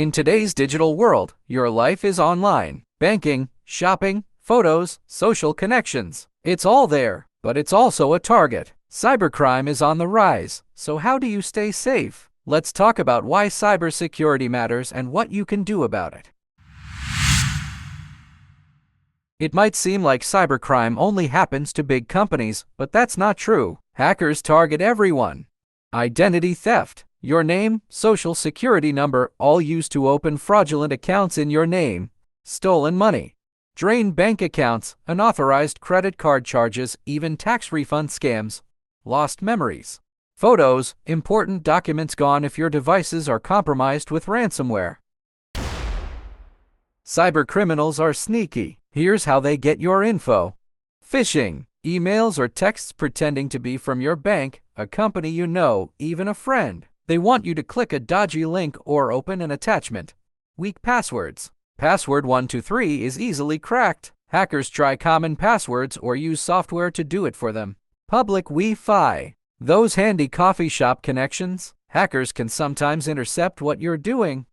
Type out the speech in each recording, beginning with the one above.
In today's digital world, your life is online. Banking, shopping, photos, social connections. It's all there, but it's also a target. Cybercrime is on the rise, so how do you stay safe? Let's talk about why cybersecurity matters and what you can do about it. It might seem like cybercrime only happens to big companies, but that's not true. Hackers target everyone. Identity theft. Your name, social security number, all used to open fraudulent accounts in your name. Stolen money. Drained bank accounts, unauthorized credit card charges, even tax refund scams. Lost memories. Photos, important documents gone if your devices are compromised with ransomware. Cybercriminals are sneaky. Here's how they get your info. Phishing. Emails or texts pretending to be from your bank, a company you know, even a friend. They want you to click a dodgy link or open an attachment. Weak passwords. Password 123 is easily cracked. Hackers try common passwords or use software to do it for them. Public Wi-Fi. Those handy coffee shop connections. Hackers can sometimes intercept what you're doing.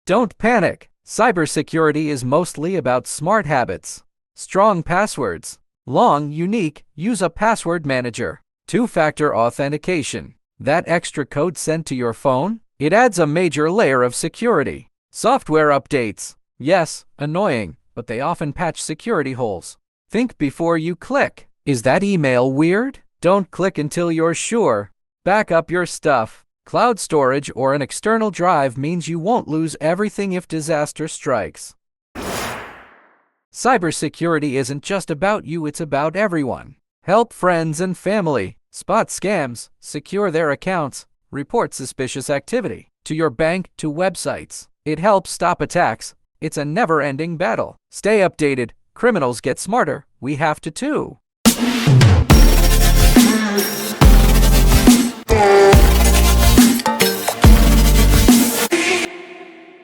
Don't panic. Cybersecurity is mostly about smart habits. Strong passwords. Long, unique, use a password manager. Two-factor authentication. That extra code sent to your phone? It adds a major layer of security. Software updates. Yes, annoying, but they often patch security holes. Think before you click. Is that email weird? Don't click until you're sure. Back up your stuff. Cloud storage or an external drive means you won't lose everything if disaster strikes. Cybersecurity isn't just about you, it's about everyone. Help friends and family. Spot scams. Secure their accounts. Report suspicious activity. To your bank, to websites. It helps stop attacks. It's a never-ending battle. Stay updated. Criminals get smarter. We have to too.